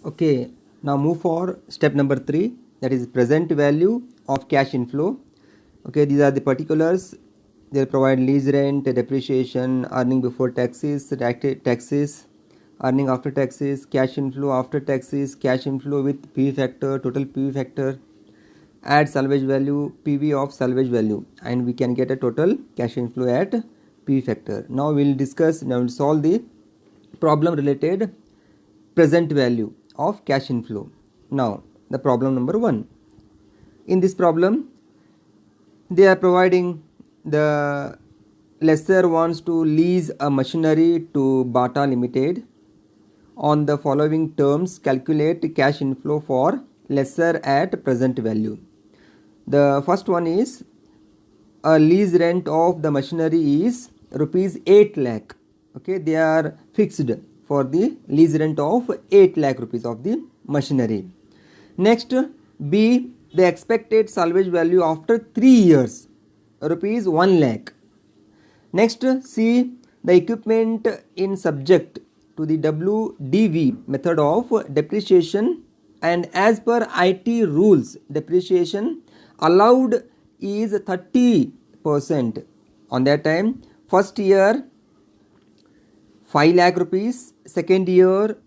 Okay, now move for step number 3, that is present value of cash inflow. Okay, these are the particulars. They provide lease rent, depreciation, earning before taxes, taxes, earning after taxes, cash inflow after taxes, cash inflow with PV factor, total PV factor, add salvage value, PV of salvage value, and we can get a total cash inflow at PV factor. Now we'll solve the problem related present value of cash inflow. Now the problem number 1. In this problem they are providing the lessor wants to lease a machinery to Bata Limited. On the following terms calculate cash inflow for lessor at present value. The first one is a lease rent of the machinery is rupees 8 lakh. Okay, they are fixed for the lease rent of 8 lakh rupees of the machinery. Next, B, the expected salvage value after 3 years, rupees 1 lakh. Next, C, the equipment in subject to the WDV method of depreciation, and as per IT rules depreciation allowed is 30%. On that time, first year 5 lakh rupees, second year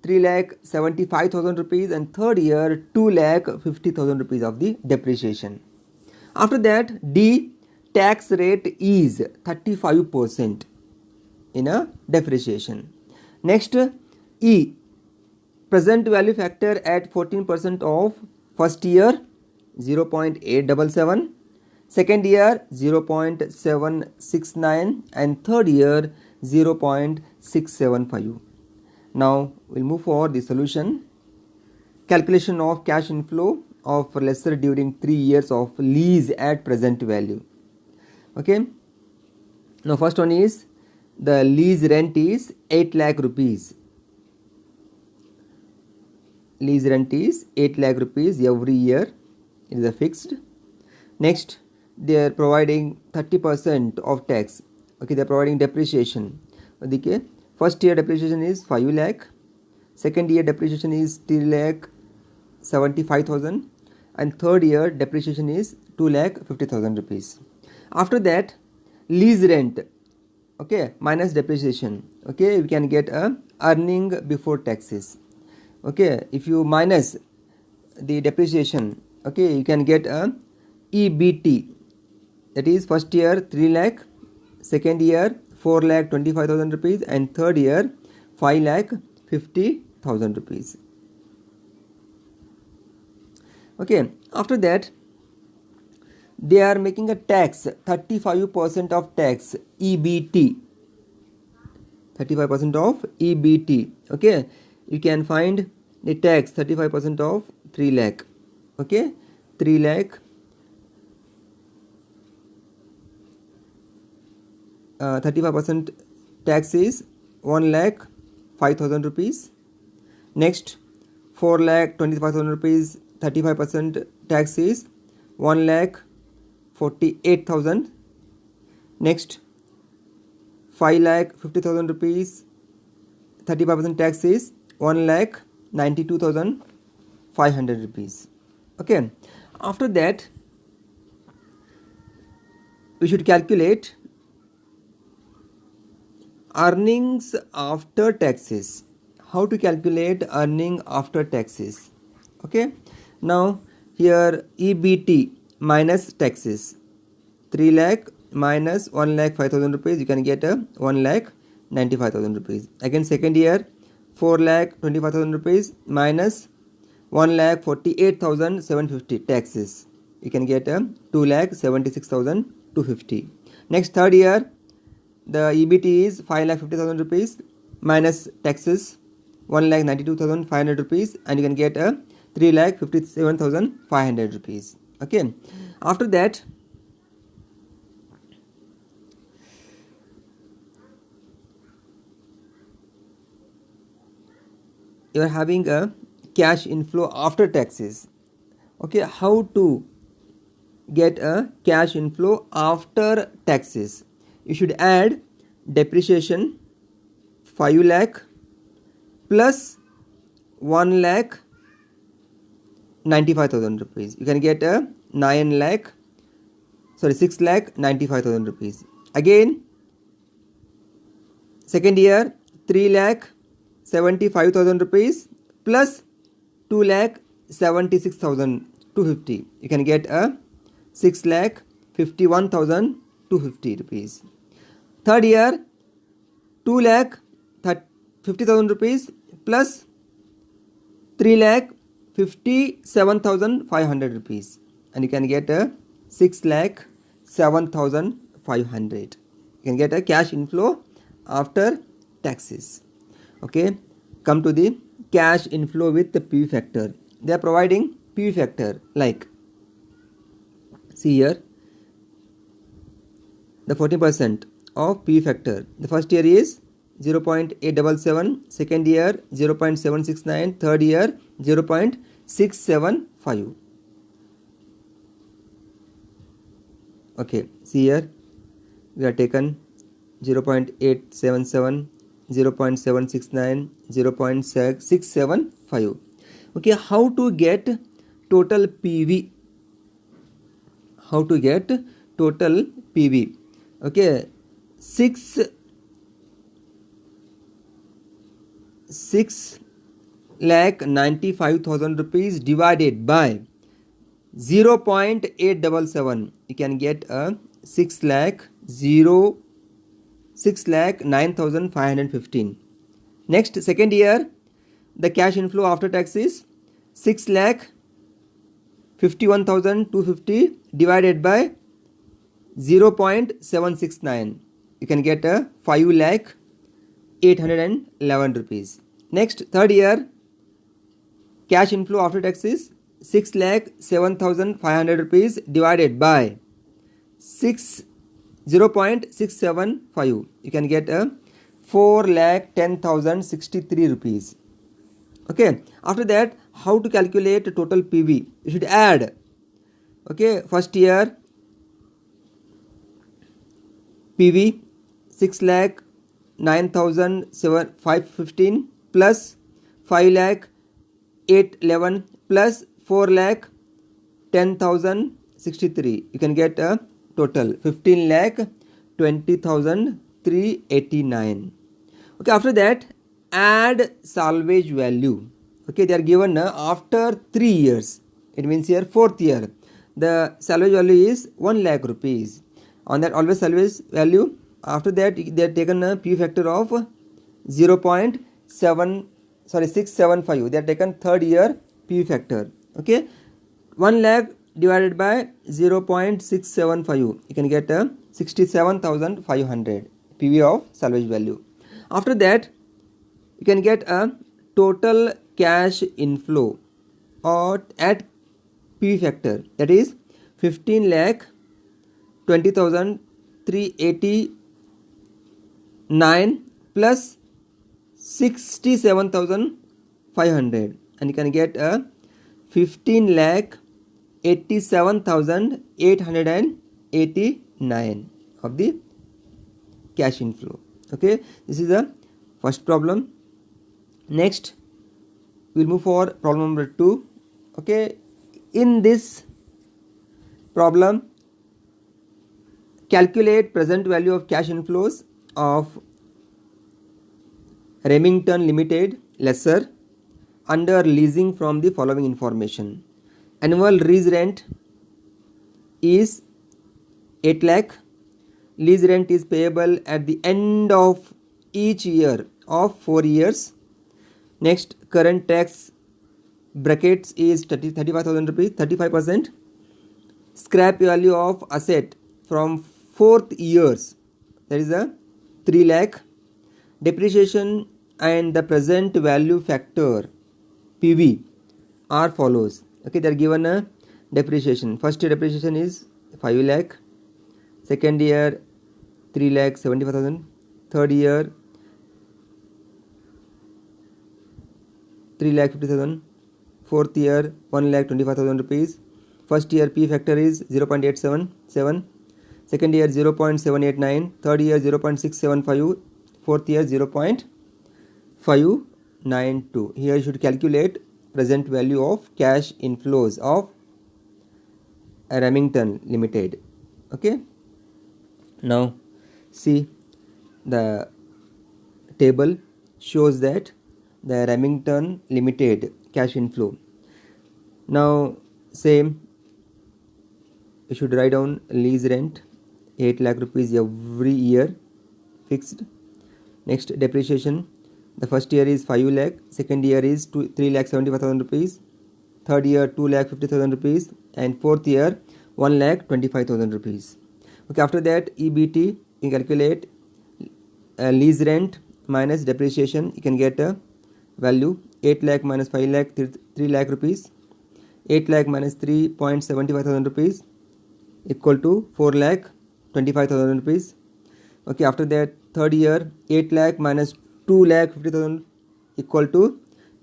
3,75,000 rupees, and third year 2,50,000 rupees of the depreciation. After that, D, tax rate is 35% in a depreciation. Next, E, present value factor at 14% of first year 0.877, second year 0.769, and third year 0.675. Now we'll move for the solution. Calculation of cash inflow of lessor during 3 years of lease at present value. Okay, now first one is the lease rent is 8 lakh rupees. Lease rent is 8 lakh rupees every year. It is a fixed. Next, they are providing 30% of tax. Okay, they are providing depreciation. Okay, first year depreciation is 5 lakh, second year depreciation is 3 lakh 75,000, and third year depreciation is 2 lakh 50,000 rupees. After that, lease rent, okay, minus depreciation. Okay, we can get a earning before taxes. Okay, if you minus the depreciation, okay, you can get a EBT, that is first year 3 lakh, second year 4 lakh 25,000 rupees, and third year 5 lakh 50,000 rupees. Okay, after that they are making a tax 35% of tax, EBT, 35% of EBT. Okay, you can find the tax 35% of 3 lakh. Okay, 3 lakh 35% tax is 1 lakh 5,000 rupees. Next, 4 lakh 25,000 rupees, 35% tax is 1 lakh 48,000. Next, 5 lakh 50,000 rupees, 35% tax is 1 lakh 92,500 rupees. Okay, after that we should calculate earnings after taxes. How to calculate earning after taxes? Okay, now here EBT minus taxes, 3 lakh minus 1 lakh 5,000 rupees, you can get a 1 lakh 95,000 rupees. Again, second year 4 lakh 25,000 rupees minus 1 lakh 48,750 taxes, you can get a 2 lakh 76,250. Next, third year the EBT is 5 lakh 50,000 rupees minus taxes 1 lakh 92,500 rupees, and you can get a 3 lakh 57,500 rupees. Okay, after that you are having a cash inflow after taxes. Okay, how to get a cash inflow after taxes? You should add depreciation 5 lakh plus 1,95,000 rupees. You can get a 6,95,000 rupees. Again, second year 3,75,000 rupees plus 2,76,250. You can get a 6,51,250 rupees. Third year 2,50,000 rupees plus 3,57,500 rupees, and you can get a 6,07,500. You can get a cash inflow after taxes. Okay, come to the cash inflow with the PV factor. They are providing PV factor like, see here, the 40% of PV factor. The first year is 0.877, second year 0.769, third year 0.675. Okay, see here, we are taken 0.877, 0.769, 0.675. Okay, how to get total PV? How to get total PV? Okay, 6,95,000 rupees divided by 0.877. You can get a 6,09,515. Next, second year, the cash inflow after tax is 6,51,250 divided by 0.769. You can get a 5,811 rupees. Next, third year, cash inflow after tax is 6,07,500 rupees divided by 0.675. You can get a 4,10,063 rupees. Okay, after that, how to calculate total PV? You should add. Okay, first year PV 6,09,515 plus 5,811 plus 4,10,063. You can get a total 15,20,389. Okay, after that, add salvage value. Okay, they are given after 3 years. It means here fourth year. The salvage value is 1 lakh rupees. On that always salvage value, after that they are taken a P factor of 675. They are taken third year P factor. Okay, 1 lakh divided by 0.675. You can get a 67,500 PV of salvage value. After that, you can get a total cash inflow or at P factor, that is 15,20,389 plus 67,500, and you can get a 15,87,889 of the cash inflow. Okay, this is the first problem. Next, we will move for problem number 2. Okay, in this problem, calculate present value of cash inflows of Remington Limited lesser under leasing from the following information. Annual lease rent is 8 lakh. Lease rent is payable at the end of each year of 4 years. Next, current tax brackets is 35,000 rupees, 35%. Scrap value of asset from 4th years, that is a 3 lakh. Depreciation and the present value factor PV are follows. Okay, they are given a depreciation. First year depreciation is 5 lakh. Second year 3,75,000. Third year 3,50,000. Fourth year 1,25,000 rupees. First year P factor is 0.877. Second year 0.789. Third year 0.675. Fourth year 0.59. 592. Here you should calculate present value of cash inflows of Remington Limited. Okay, now see the table shows that the Remington Limited cash inflow. Now same, you should write down lease rent 8 lakh rupees every year fixed. Next, depreciation, the first year is 5 lakh, second year is 3 lakh 75,000 rupees, third year 2 lakh 50,000 rupees, and fourth year 1 lakh 25,000 rupees. Okay, after that EBT, you calculate lease rent minus depreciation, you can get a value 8 lakh minus 5 lakh 3 lakh rupees, 8 lakh minus 3.75,000 rupees equal to 4 lakh 25,000 rupees. Okay, after that third year 8 lakh minus 2 lakh 50,000 equal to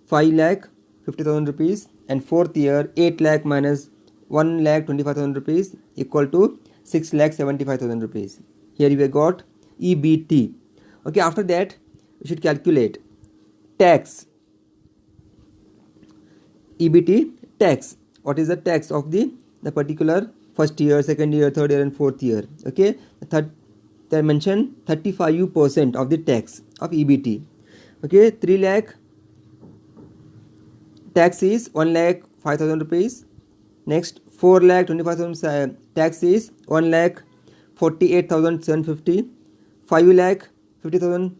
5 lakh 50,000 rupees, and fourth year 8 lakh minus 1 lakh 25,000 rupees equal to 6 lakh 75,000 rupees. Here we got EBT. Okay, after that we should calculate tax. EBT tax. What is the tax of the particular first year, second year, third year, and fourth year? Okay, they mentioned 35% of the tax of EBT. Okay, 3 lakh tax is 1 lakh 5,000 rupees. Next, 4 lakh 25,000 tax is 1 lakh 48,750. 5 lakh 50,000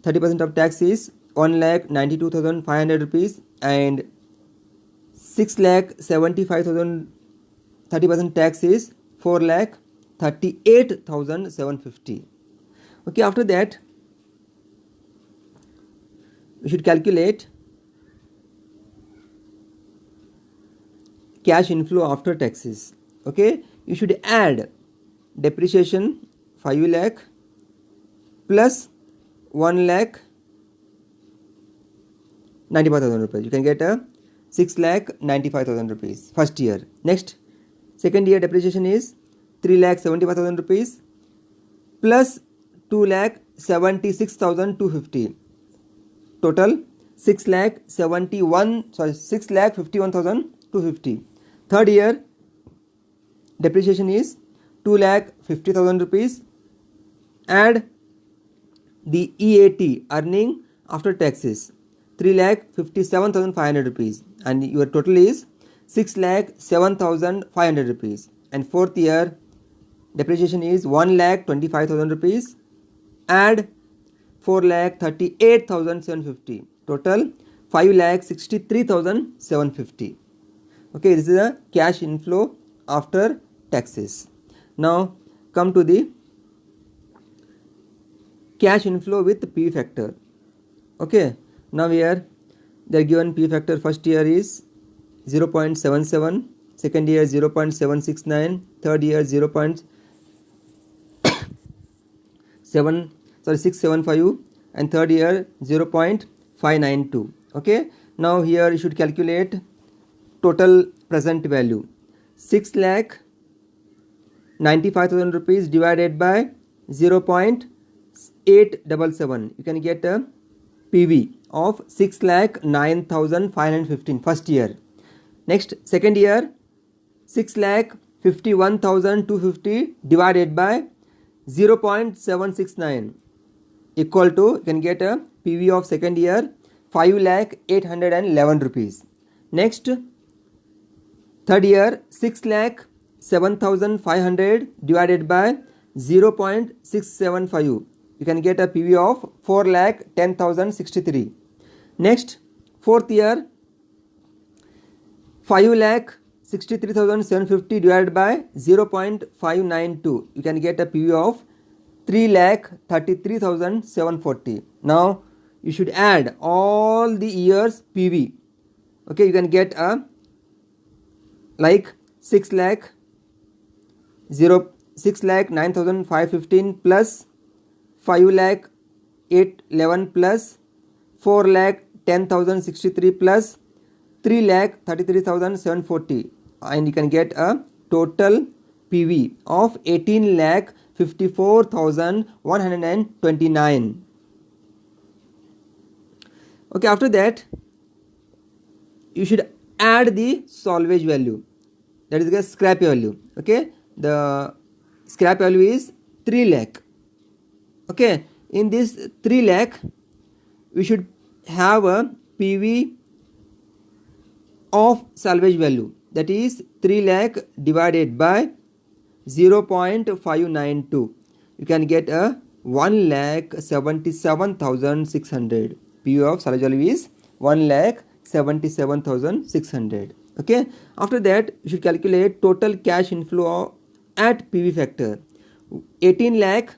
30% of tax is 1 lakh 92,500 rupees, and 6 lakh 75,000 30% tax is 4 lakh 38,750. Okay, after that we should calculate cash inflow after taxes. Okay, you should add depreciation 5 lakh plus 1 lakh 95,000 rupees. You can get a 6 lakh 95,000 rupees first year. Next, second year depreciation is 3 lakh 75,000 rupees plus 2 lakh 76,250. Total 6 lakh 51,250. Third year depreciation is 2 lakh 50,000 rupees. Add the EAT, earning after taxes, 3 lakh 57,500 rupees, and your total is 6 lakh 7,500 rupees. And fourth year depreciation is 1 lakh 25,000 rupees. Add 4 lakh 38,750. Total 5 lakh 63,750. Okay, this is a cash inflow after taxes. Now come to the cash inflow with P factor. Okay, now here they are given P factor. First year is 0.77, second year 0.769, third year 675, and third year 0.592. Okay, now here you should calculate total present value. 6 lakh 95,000 rupees divided by 0.877. You can get a PV of 6 lakh 9,515 first year. Next, second year 6 lakh 51,250 divided by 0.769 equal to, you can get a PV of second year 5 lakh 811 rupees. Next, third year 6 lakh 7,500 divided by 0.675. You can get a PV of 4 lakh 10,063. Next, fourth year 5 lakh 63,750 divided by 0.592. You can get a PV of 3 lakh 33,740. Now you should add all the years PV. Okay, you can get a like 6 lakh 9,515 plus 5 lakh 811 plus 4 lakh 10,063 plus 3 lakh 33,740, and you can get a total PV of 18 lakh 54,129. Okay, after that you should add the salvage value, that is the scrap value. Okay, the scrap value is 3 lakh. Okay, in this 3 lakh we should have a PV of salvage value, that is 3 lakh divided by 0.592. You can get a 1,77,600. PV of salvage value is 1,77,600. Okay, after that you should calculate total cash inflow at PV factor. 18 lakh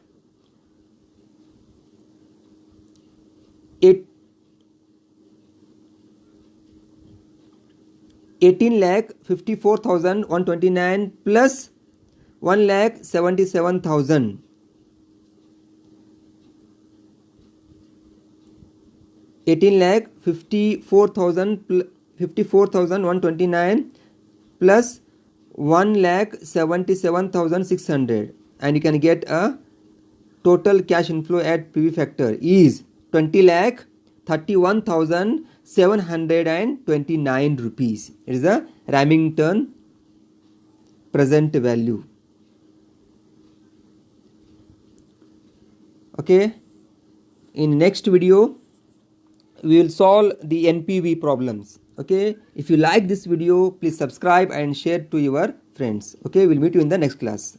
54,129 plus 1,77,000. 18 lakh 54,129 plus 1,77,600, and you can get a total cash inflow at PV factor is 20 lakh 31,729 rupees. It is the Remington present value. Okay, in next video we will solve the NPV problems. Okay, if you like this video, please subscribe and share to your friends. Okay, we'll meet you in the next class.